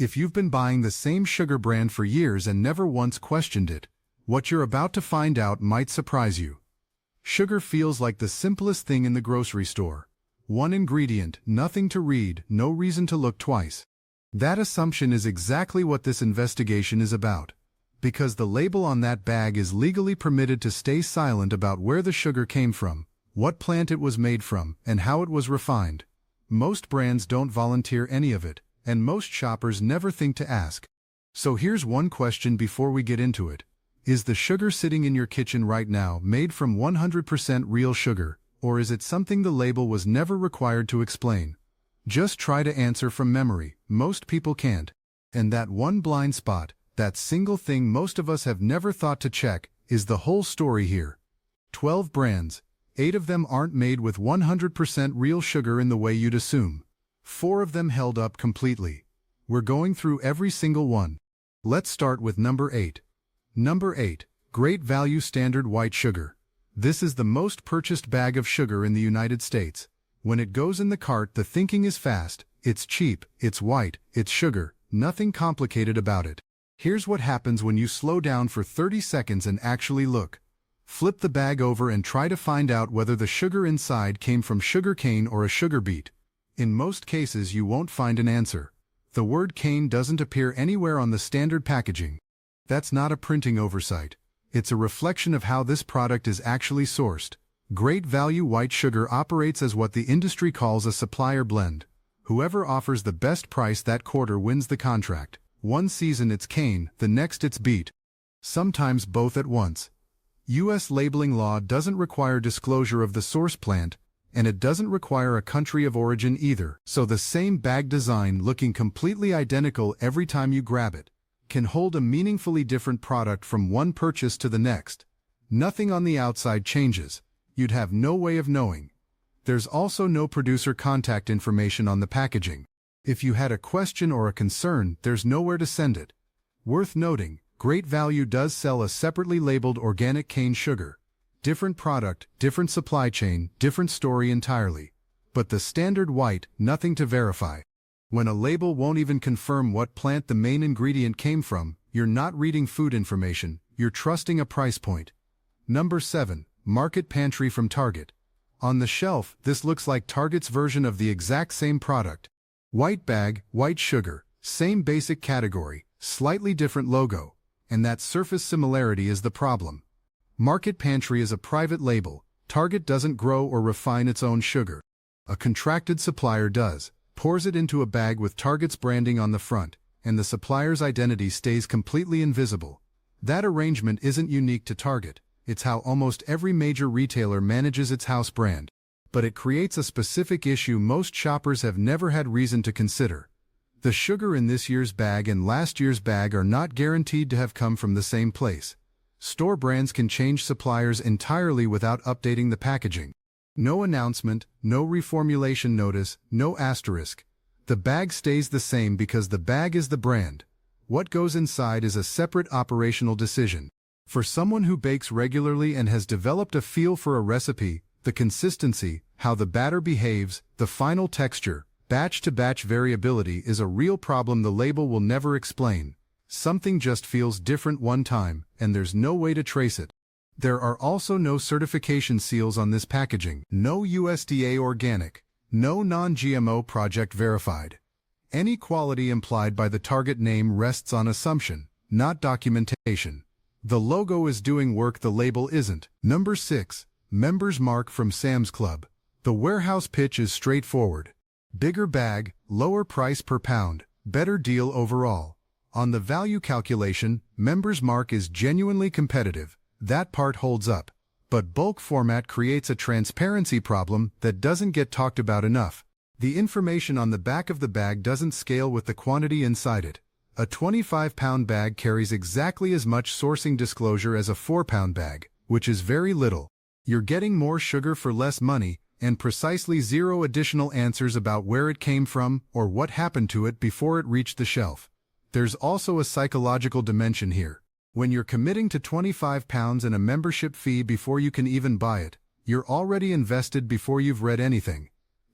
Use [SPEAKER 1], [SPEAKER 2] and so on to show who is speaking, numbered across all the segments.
[SPEAKER 1] If you've been buying the same sugar brand for years and never once questioned it, what you're about to find out might surprise you. Sugar feels like the simplest thing in the grocery store. One ingredient, nothing to read, no reason to look twice. That assumption is exactly what this investigation is about. Because the label on that bag is legally permitted to stay silent about where the sugar came from, what plant it was made from, and how it was refined. Most brands don't volunteer any of it, and most shoppers never think to ask. So here's one question before we get into it. Is the sugar sitting in your kitchen right now made from 100% real sugar, or is it something the label was never required to explain? Just try to answer from memory. Most people can't. And that one blind spot, that single thing most of us have never thought to check, is the whole story here. 12 brands. 8 of them aren't made with 100% real sugar in the way you'd assume. 4 of them held up completely. We're going through every single one. Let's start with number 8. Number 8. Great Value Standard White Sugar. This is the most purchased bag of sugar in the United States. When it goes in the cart, the thinking is fast. It's cheap, it's white, it's sugar, nothing complicated about it. Here's what happens when you slow down for 30 seconds and actually look. Flip the bag over and try to find out whether the sugar inside came from sugar cane or a sugar beet. In most cases you won't find an answer. The word cane doesn't appear anywhere on the standard packaging. That's not a printing oversight. It's a reflection of how this product is actually sourced. Great Value White Sugar operates as what the industry calls a supplier blend. Whoever offers the best price that quarter wins the contract. One season it's cane, the next it's beet. Sometimes both at once. U.S. labeling law doesn't require disclosure of the source plant, and it doesn't require a country of origin either, so the same bag design looking completely identical every time you grab it can hold a meaningfully different product from one purchase to the next. Nothing on the outside changes. You'd have no way of knowing. There's also no producer contact information on the packaging. If you had a question or a concern, there's nowhere to send it. Worth noting, Great Value does sell a separately labeled organic cane sugar. Different product, different supply chain, different story entirely. But the standard white, nothing to verify. When a label won't even confirm what plant the main ingredient came from, you're not reading food information, you're trusting a price point. Number 7. Market Pantry from Target. On the shelf, this looks like Target's version of the exact same product. White bag, white sugar, same basic category, slightly different logo, and that surface similarity is the problem. Market Pantry is a private label. Target doesn't grow or refine its own sugar. A contracted supplier does, pours it into a bag with Target's branding on the front, and the supplier's identity stays completely invisible. That arrangement isn't unique to Target. It's how almost every major retailer manages its house brand. But it creates a specific issue most shoppers have never had reason to consider. The sugar in this year's bag and last year's bag are not guaranteed to have come from the same place. Store brands can change suppliers entirely without updating the packaging. No announcement, no reformulation notice, no asterisk. The bag stays the same because the bag is the brand. What goes inside is a separate operational decision. For someone who bakes regularly and has developed a feel for a recipe, the consistency, how the batter behaves, the final texture, batch-to-batch variability is a real problem the label will never explain. Something just feels different one time, and there's no way to trace it. There are also no certification seals on this packaging, no USDA organic, no non-GMO project verified. Any quality implied by the Target name rests on assumption, not documentation. The logo is doing work the label isn't. Number 6. Members Mark from Sam's Club. The warehouse pitch is straightforward. Bigger bag, lower price per pound, better deal overall. On the value calculation, Members Mark is genuinely competitive. That part holds up. But bulk format creates a transparency problem that doesn't get talked about enough. The information on the back of the bag doesn't scale with the quantity inside it. A 25-pound bag carries exactly as much sourcing disclosure as a 4-pound bag, which is very little. You're getting more sugar for less money, and precisely 0 additional answers about where it came from or what happened to it before it reached the shelf. There's also a psychological dimension here. When you're committing to 25 pounds and a membership fee before you can even buy it, you're already invested before you've read anything.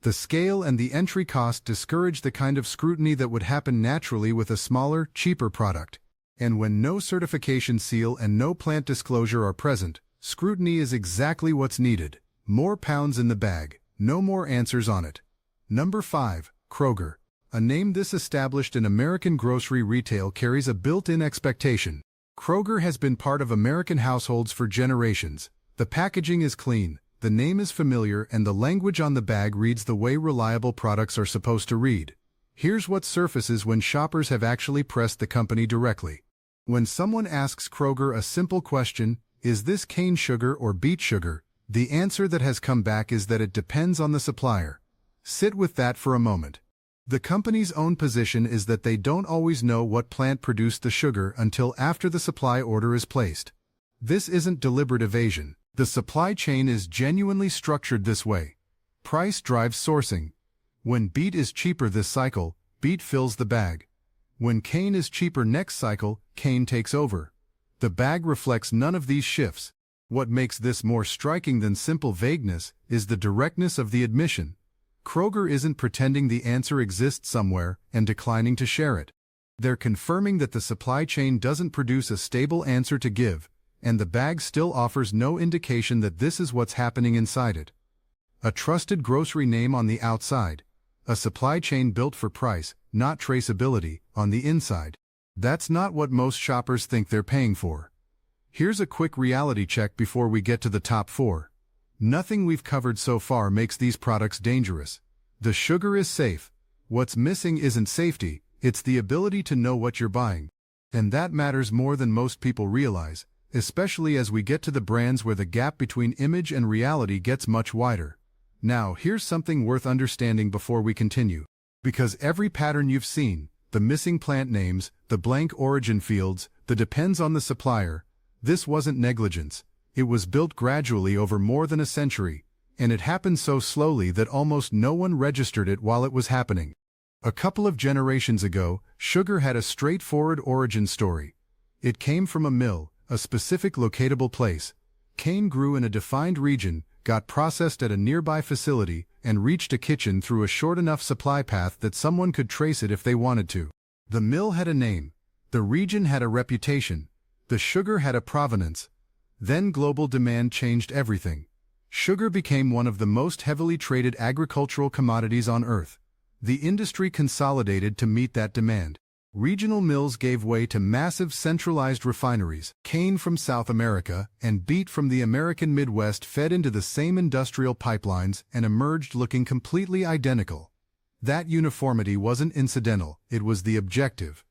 [SPEAKER 1] The scale and the entry cost discourage the kind of scrutiny that would happen naturally with a smaller, cheaper product. And when no certification seal and no plant disclosure are present, scrutiny is exactly what's needed. More pounds in the bag, no more answers on it. Number 5. Kroger. A name this established in American grocery retail carries a built-in expectation. Kroger has been part of American households for generations. The packaging is clean, the name is familiar, and the language on the bag reads the way reliable products are supposed to read. Here's what surfaces when shoppers have actually pressed the company directly. When someone asks Kroger a simple question, is this cane sugar or beet sugar? The answer that has come back is that it depends on the supplier. Sit with that for a moment. The company's own position is that they don't always know what plant produced the sugar until after the supply order is placed. This isn't deliberate evasion. The supply chain is genuinely structured this way. Price drives sourcing. When beet is cheaper this cycle, beet fills the bag. When cane is cheaper next cycle, cane takes over. The bag reflects none of these shifts. What makes this more striking than simple vagueness is the directness of the admission. Kroger isn't pretending the answer exists somewhere and declining to share it. They're confirming that the supply chain doesn't produce a stable answer to give, and the bag still offers no indication that this is what's happening inside it. A trusted grocery name on the outside, a supply chain built for price, not traceability, on the inside. That's not what most shoppers think they're paying for. Here's a quick reality check before we get to the top 4. Nothing we've covered so far makes these products dangerous. The sugar is safe. What's missing isn't safety, it's the ability to know what you're buying. And that matters more than most people realize, especially as we get to the brands where the gap between image and reality gets much wider. Now, here's something worth understanding before we continue. Because every pattern you've seen, the missing plant names, the blank origin fields, the depends on the supplier, this wasn't negligence. It was built gradually over more than a century, and it happened so slowly that almost no one registered it while it was happening. A couple of generations ago, sugar had a straightforward origin story. It came from a mill, a specific locatable place. Cane grew in a defined region, got processed at a nearby facility, and reached a kitchen through a short enough supply path that someone could trace it if they wanted to. The mill had a name. The region had a reputation. The sugar had a provenance. Then global demand changed everything. Sugar became one of the most heavily traded agricultural commodities on Earth. The industry consolidated to meet that demand. Regional mills gave way to massive centralized refineries. Cane from South America and beet from the American Midwest fed into the same industrial pipelines and emerged looking completely identical. That uniformity wasn't incidental, it was the objective.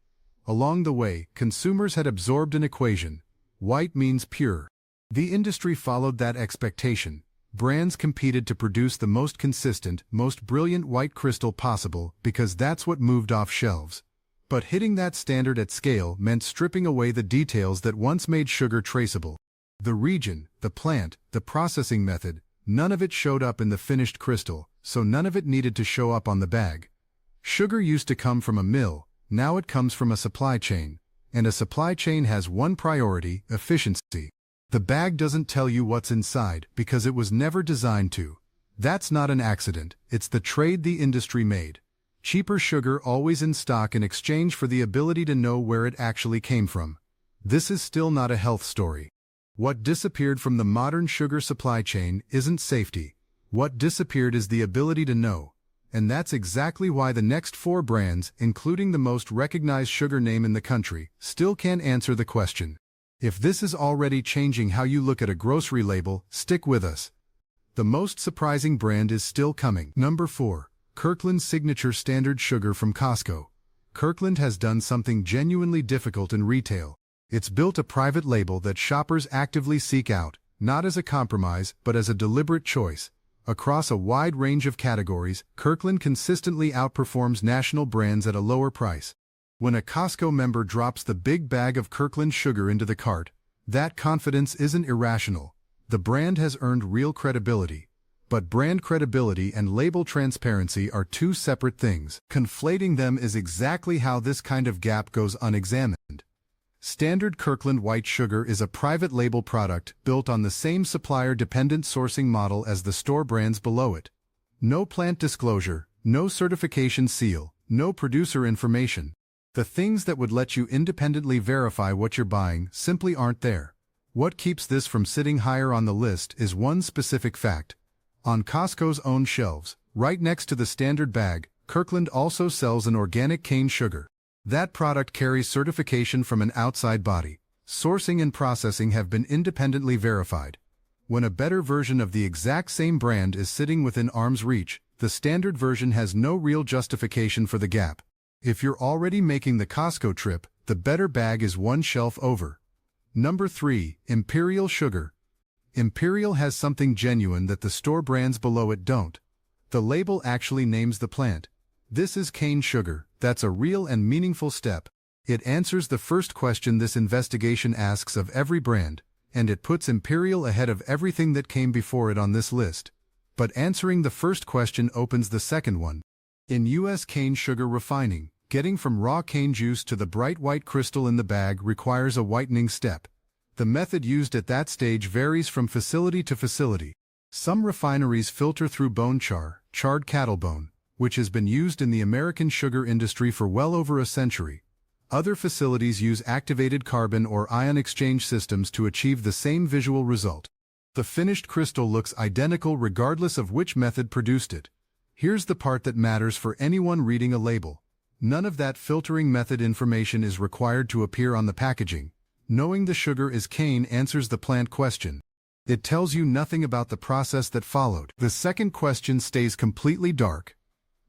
[SPEAKER 1] Along the way, consumers had absorbed an equation. White means pure. The industry followed that expectation. Brands competed to produce the most consistent, most brilliant white crystal possible because that's what moved off shelves. But hitting that standard at scale meant stripping away the details that once made sugar traceable. The region, the plant, the processing method, none of it showed up in the finished crystal, so none of it needed to show up on the bag. Sugar used to come from a mill, now it comes from a supply chain. And a supply chain has one priority: efficiency. The bag doesn't tell you what's inside because it was never designed to. That's not an accident, it's the trade the industry made. Cheaper sugar always in stock in exchange for the ability to know where it actually came from. This is still not a health story. What disappeared from the modern sugar supply chain isn't safety. What disappeared is the ability to know. And that's exactly why the next 4 brands, including the most recognized sugar name in the country, still can't answer the question. If this is already changing how you look at a grocery label, stick with us. The most surprising brand is still coming. Number 4. Kirkland Signature Standard Sugar from Costco. Kirkland has done something genuinely difficult in retail. It's built a private label that shoppers actively seek out, not as a compromise, but as a deliberate choice. Across a wide range of categories, Kirkland consistently outperforms national brands at a lower price. When a Costco member drops the big bag of Kirkland sugar into the cart, that confidence isn't irrational. The brand has earned real credibility. But brand credibility and label transparency are two separate things. Conflating them is exactly how this kind of gap goes unexamined. Standard Kirkland white sugar is a private label product built on the same supplier-dependent sourcing model as the store brands below it. No plant disclosure, no certification seal, no producer information. The things that would let you independently verify what you're buying simply aren't there. What keeps this from sitting higher on the list is one specific fact. On Costco's own shelves, right next to the standard bag, Kirkland also sells an organic cane sugar. That product carries certification from an outside body. Sourcing and processing have been independently verified. When a better version of the exact same brand is sitting within arm's reach, the standard version has no real justification for the gap. If you're already making the Costco trip, the better bag is one shelf over. Number 3. Imperial Sugar. Imperial has something genuine that the store brands below it don't. The label actually names the plant. This is cane sugar. That's a real and meaningful step. It answers the first question this investigation asks of every brand, and it puts Imperial ahead of everything that came before it on this list. But answering the first question opens the second one. In U.S. cane sugar refining, getting from raw cane juice to the bright white crystal in the bag requires a whitening step. The method used at that stage varies from facility to facility. Some refineries filter through bone char, charred cattle bone, which has been used in the American sugar industry for well over a century. Other facilities use activated carbon or ion exchange systems to achieve the same visual result. The finished crystal looks identical regardless of which method produced it. Here's the part that matters for anyone reading a label. None of that filtering method information is required to appear on the packaging. Knowing the sugar is cane answers the plant question. It tells you nothing about the process that followed. The second question stays completely dark.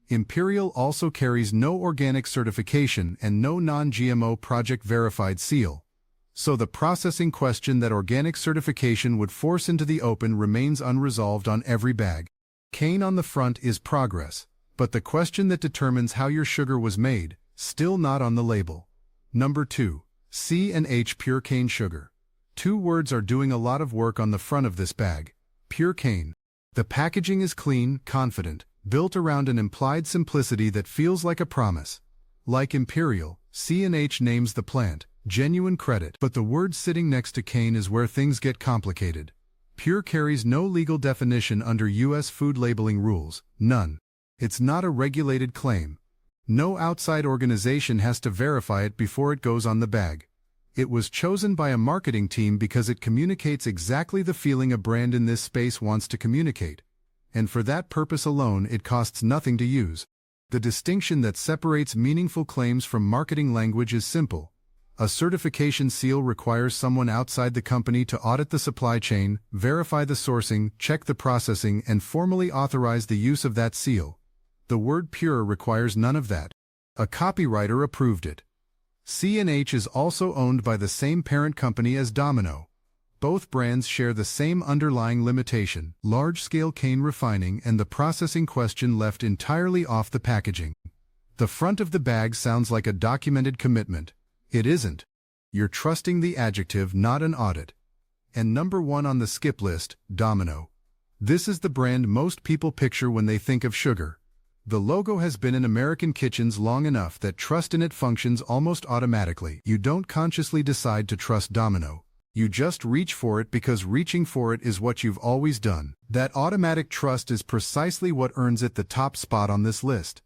[SPEAKER 1] Imperial also carries no organic certification and no non-GMO project verified seal. So the processing question that organic certification would force into the open remains unresolved on every bag. Cane on the front is progress, but the question that determines how your sugar was made, still not on the label. Number 2. C&H Pure Cane Sugar. Two words are doing a lot of work on the front of this bag. Pure cane. The packaging is clean, confident, built around an implied simplicity that feels like a promise. Like Imperial, C&H names the plant, genuine credit, but the word sitting next to cane is where things get complicated. Pure carries no legal definition under U.S. food labeling rules, none. It's not a regulated claim. No outside organization has to verify it before it goes on the bag. It was chosen by a marketing team because it communicates exactly the feeling a brand in this space wants to communicate. And for that purpose alone, it costs nothing to use. The distinction that separates meaningful claims from marketing language is simple. A certification seal requires someone outside the company to audit the supply chain, verify the sourcing, check the processing, and formally authorize the use of that seal. The word pure requires none of that. A copywriter approved it. C&H is also owned by the same parent company as Domino. Both brands share the same underlying limitation, large-scale cane refining, and the processing question left entirely off the packaging. The front of the bag sounds like a documented commitment. It isn't. You're trusting the adjective, not an audit. And number 1 on the skip list, Domino. This is the brand most people picture when they think of sugar. The logo has been in American kitchens long enough that trust in it functions almost automatically. You don't consciously decide to trust Domino. You just reach for it because reaching for it is what you've always done. That automatic trust is precisely what earns it the top spot on this list.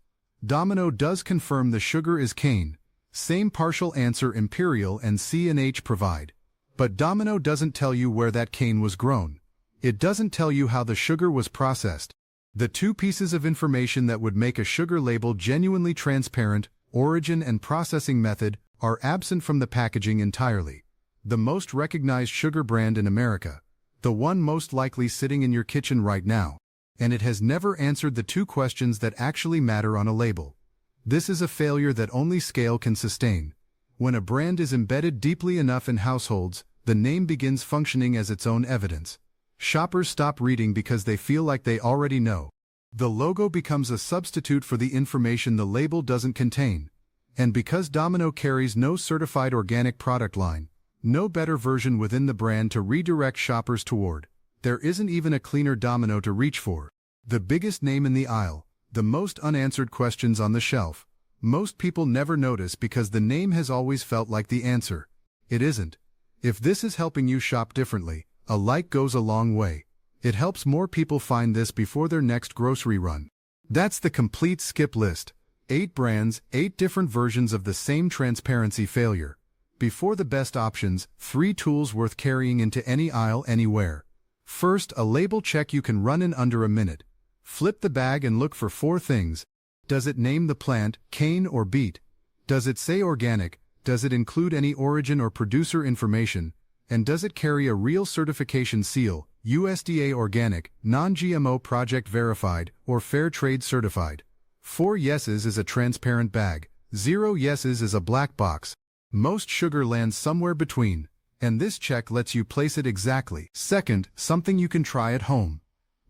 [SPEAKER 1] Domino does confirm the sugar is cane. Same partial answer Imperial and C&H provide. But Domino doesn't tell you where that cane was grown. It doesn't tell you how the sugar was processed. The two pieces of information that would make a sugar label genuinely transparent, origin and processing method, are absent from the packaging entirely. The most recognized sugar brand in America, the one most likely sitting in your kitchen right now, and it has never answered the two questions that actually matter on a label. This is a failure that only scale can sustain. When a brand is embedded deeply enough in households, the name begins functioning as its own evidence. Shoppers stop reading because they feel like they already know. The logo becomes a substitute for the information the label doesn't contain. And because Domino carries no certified organic product line, no better version within the brand to redirect shoppers toward, there isn't even a cleaner Domino to reach for. The biggest name in the aisle, the most unanswered questions on the shelf. Most people never notice because the name has always felt like the answer. It isn't. If this is helping you shop differently, a like goes a long way. It helps more people find this before their next grocery run. That's the complete skip list. 8 brands, 8 different versions of the same transparency failure. Before the best options, 3 tools worth carrying into any aisle anywhere. First, a label check you can run in under a minute. Flip the bag and look for 4 things. Does it name the plant, cane or beet? Does it say organic? Does it include any origin or producer information? And does it carry a real certification seal, USDA organic, non-GMO project verified, or fair trade certified? 4 yeses is a transparent bag. 0 yeses is a black box. Most sugar lands somewhere between, and this check lets you place it exactly. Second, something you can try at home.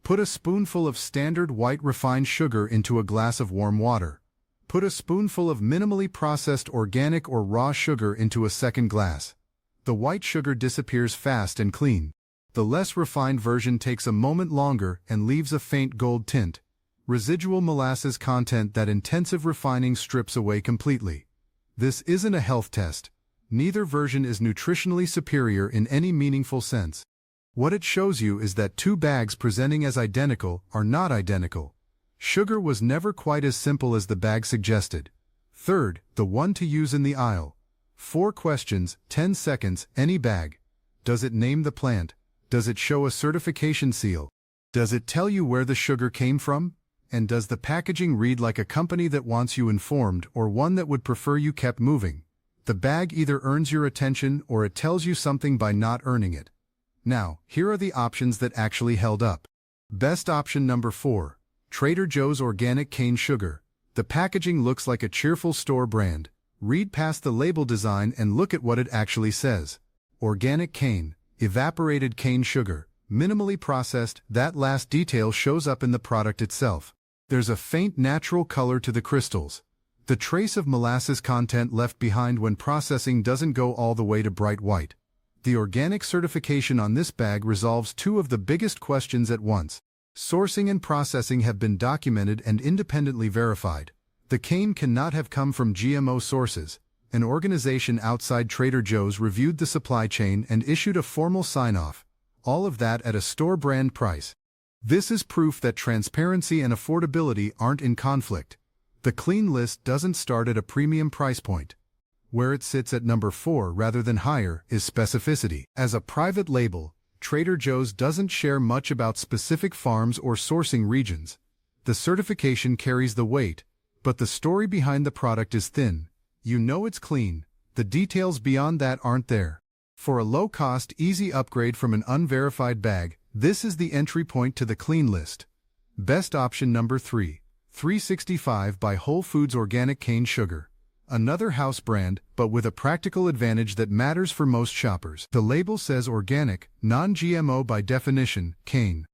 [SPEAKER 1] Put a spoonful of standard white refined sugar into a glass of warm water. Put a spoonful of minimally processed organic or raw sugar into a second glass. The white sugar disappears fast and clean. The less refined version takes a moment longer and leaves a faint gold tint. Residual molasses content that intensive refining strips away completely. This isn't a health test. Neither version is nutritionally superior in any meaningful sense. What it shows you is that 2 bags presenting as identical are not identical. Sugar was never quite as simple as the bag suggested. Third, the one to use in the aisle. 4 questions, 10 seconds, any bag. Does it name the plant? Does it show a certification seal? Does it tell you where the sugar came from? And does the packaging read like a company that wants you informed or one that would prefer you kept moving? The bag either earns your attention or it tells you something by not earning it. Now, here are the options that actually held up. Best option number 4. Trader Joe's Organic Cane Sugar. The packaging looks like a cheerful store brand. Read past the label design and look at what it actually says. Organic cane, evaporated cane sugar, minimally processed. That last detail shows up in the product itself. There's a faint natural color to the crystals. The trace of molasses content left behind when processing doesn't go all the way to bright white. The organic certification on this bag resolves 2 of the biggest questions at once. Sourcing and processing have been documented and independently verified. The cane cannot have come from GMO sources. An organization outside Trader Joe's reviewed the supply chain and issued a formal sign-off. All of that at a store brand price. This is proof that transparency and affordability aren't in conflict. The clean list doesn't start at a premium price point. Where it sits at number 4 rather than higher is specificity. As a private label, Trader Joe's doesn't share much about specific farms or sourcing regions. The certification carries the weight, but the story behind the product is thin. You know it's clean. The details beyond that aren't there. For a low-cost, easy upgrade from an unverified bag, this is the entry point to the clean list. Best option number 3. 365 by Whole Foods Organic Cane Sugar. Another house brand, but with a practical advantage that matters for most shoppers. The label says organic, non-GMO by definition, cane.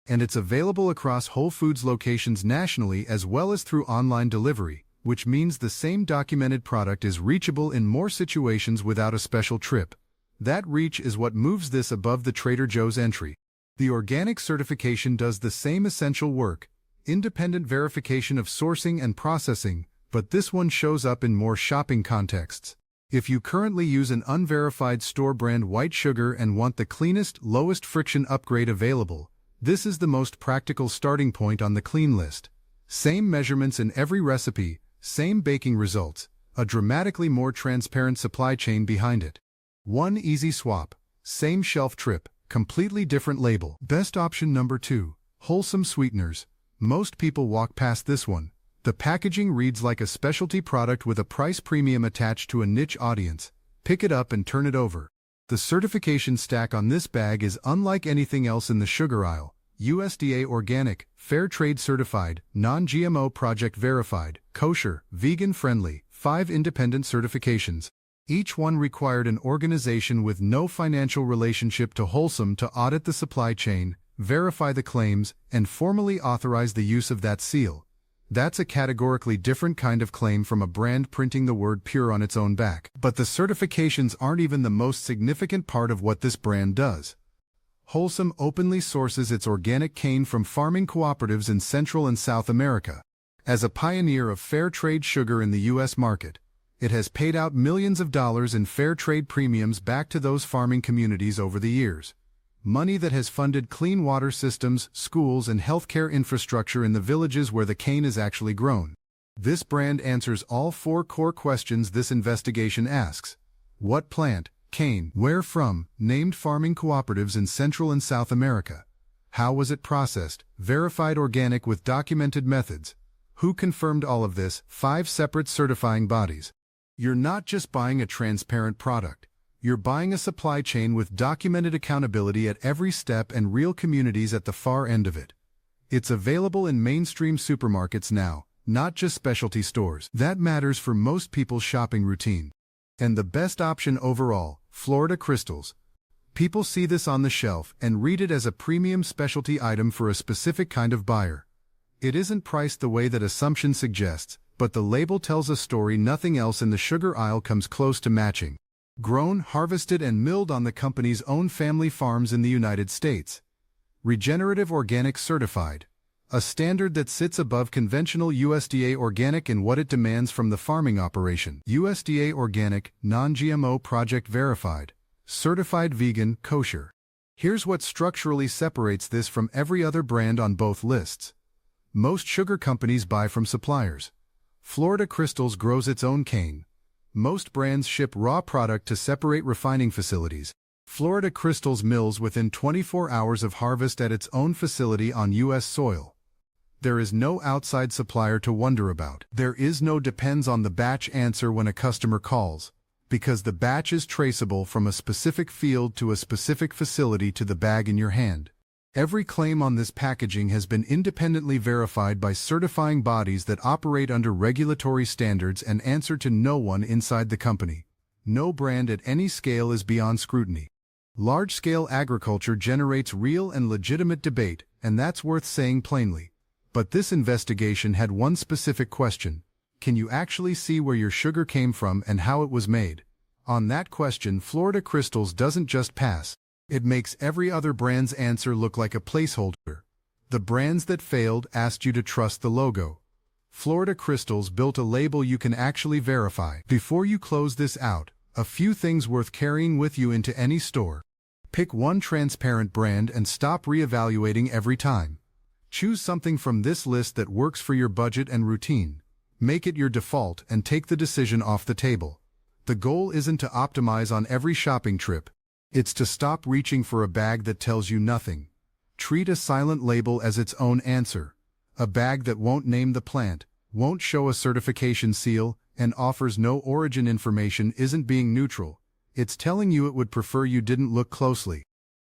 [SPEAKER 1] And it's available across Whole Foods locations nationally as well as through online delivery, which means the same documented product is reachable in more situations without a special trip. That reach is what moves this above the Trader Joe's entry. The organic certification does the same essential work, independent verification of sourcing and processing, but this one shows up in more shopping contexts. If you currently use an unverified store brand white sugar and want the cleanest, lowest friction upgrade available, this is the most practical starting point on the clean list. Same measurements in every recipe, same baking results, a dramatically more transparent supply chain behind it. One easy swap, same shelf trip, completely different label. Best option number 2, wholesome sweeteners. Most people walk past this one. The packaging reads like a specialty product with a price premium attached to a niche audience. Pick it up and turn it over. The certification stack on this bag is unlike anything else in the sugar aisle. USDA organic, fair trade certified, non-GMO project verified, kosher, vegan friendly, 5 independent certifications. Each one required an organization with no financial relationship to Wholesome to audit the supply chain, verify the claims, and formally authorize the use of that seal. That's a categorically different kind of claim from a brand printing the word pure on its own back. But the certifications aren't even the most significant part of what this brand does. Wholesome openly sources its organic cane from farming cooperatives in Central and South America. As a pioneer of fair trade sugar in the U.S. market, it has paid out millions of dollars in fair trade premiums back to those farming communities over the years. Money that has funded clean water systems, schools, and healthcare infrastructure in the villages where the cane is actually grown. This brand answers all 4 core questions this investigation asks. What plant? Cane. Where from? Named farming cooperatives in Central and South America. How was it processed? Verified organic with documented methods. Who confirmed all of this? 5 separate certifying bodies. You're not just buying a transparent product. You're buying a supply chain with documented accountability at every step and real communities at the far end of it. It's available in mainstream supermarkets now, not just specialty stores. That matters for most people's shopping routine. And the best option overall, Florida crystals. People see this on the shelf and read it as a premium specialty item for a specific kind of buyer. It isn't priced the way that assumption suggests, but the label tells a story nothing else in the sugar aisle comes close to matching. Grown, harvested, and milled on the company's own family farms in the United States. Regenerative Organic Certified. A standard that sits above conventional USDA Organic in what it demands from the farming operation. USDA Organic, non-GMO Project Verified. Certified vegan, kosher. Here's what structurally separates this from every other brand on both lists. Most sugar companies buy from suppliers. Florida Crystals grows its own cane. Most brands ship raw product to separate refining facilities. Florida Crystals mills within 24 hours of harvest at its own facility on U.S. soil. There is no outside supplier to wonder about. There is no depends on the batch answer when a customer calls, because the batch is traceable from a specific field to a specific facility to the bag in your hand. Every claim on this packaging has been independently verified by certifying bodies that operate under regulatory standards and answer to no one inside the company. No brand at any scale is beyond scrutiny. Large-scale agriculture generates real and legitimate debate, and that's worth saying plainly. But this investigation had one specific question. Can you actually see where your sugar came from and how it was made? On that question, Florida Crystals doesn't just pass. It makes every other brand's answer look like a placeholder. The brands that failed asked you to trust the logo. Florida Crystals built a label you can actually verify. Before you close this out, a few things worth carrying with you into any store. Pick one transparent brand and stop reevaluating every time. Choose something from this list that works for your budget and routine. Make it your default and take the decision off the table. The goal isn't to optimize on every shopping trip. It's to stop reaching for a bag that tells you nothing. Treat a silent label as its own answer. A bag that won't name the plant, won't show a certification seal, and offers no origin information isn't being neutral. It's telling you it would prefer you didn't look closely.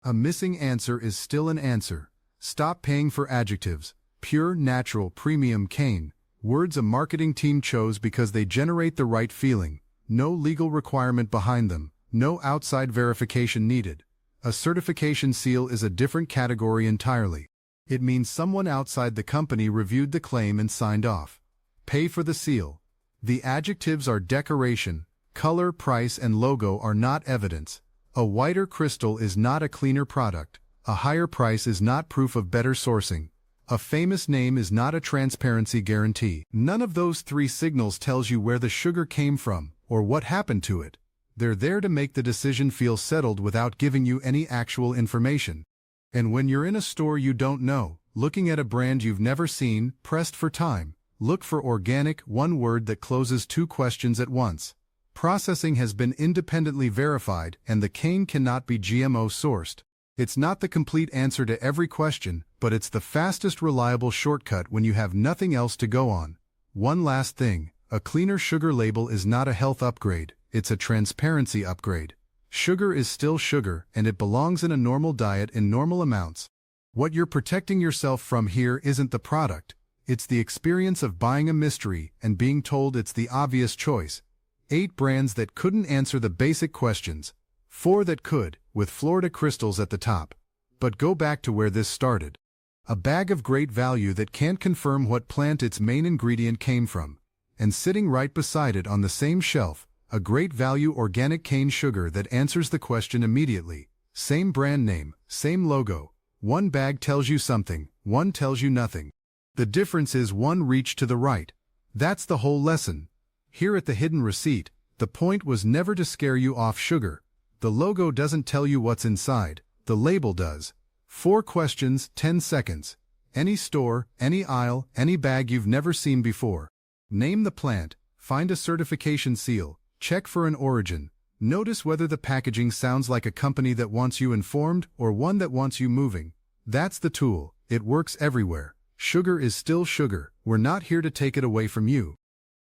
[SPEAKER 1] A missing answer is still an answer. Stop paying for adjectives. Pure, natural, premium cane. Words a marketing team chose because they generate the right feeling. No legal requirement behind them. No outside verification needed. A certification seal is a different category entirely. It means someone outside the company reviewed the claim and signed off. Pay for the seal. The adjectives are decoration. Color, price, and logo are not evidence. A whiter crystal is not a cleaner product. A higher price is not proof of better sourcing. A famous name is not a transparency guarantee. None of those 3 signals tells you where the sugar came from or what happened to it. They're there to make the decision feel settled without giving you any actual information. And when you're in a store you don't know, looking at a brand you've never seen, pressed for time, look for organic, one word that closes 2 questions at once. Processing has been independently verified and the cane cannot be GMO sourced. It's not the complete answer to every question, but it's the fastest reliable shortcut when you have nothing else to go on. One last thing, a cleaner sugar label is not a health upgrade, it's a transparency upgrade. Sugar is still sugar, and it belongs in a normal diet in normal amounts. What you're protecting yourself from here isn't the product, it's the experience of buying a mystery and being told it's the obvious choice. 8 brands that couldn't answer the basic questions. 4 that could, with Florida Crystals at the top. But go back to where this started. A bag of great value that can't confirm what plant its main ingredient came from. And sitting right beside it on the same shelf, a great value organic cane sugar that answers the question immediately. Same brand name, same logo. One bag tells you something, one tells you nothing. The difference is one reach to the right. That's the whole lesson. Here at the hidden receipt, the point was never to scare you off sugar. The logo doesn't tell you what's inside. The label does. 4 questions, 10 seconds. Any store, any aisle, any bag you've never seen before. Name the plant, find a certification seal, check for an origin. Notice whether the packaging sounds like a company that wants you informed or one that wants you moving. That's the tool. It works everywhere. Sugar is still sugar. We're not here to take it away from you.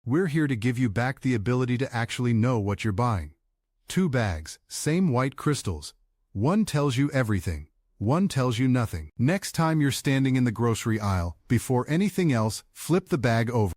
[SPEAKER 1] We're here to give you back the ability to actually know what you're buying. 2 bags, same white crystals. One tells you everything. One tells you nothing. Next time you're standing in the grocery aisle, before anything else, flip the bag over.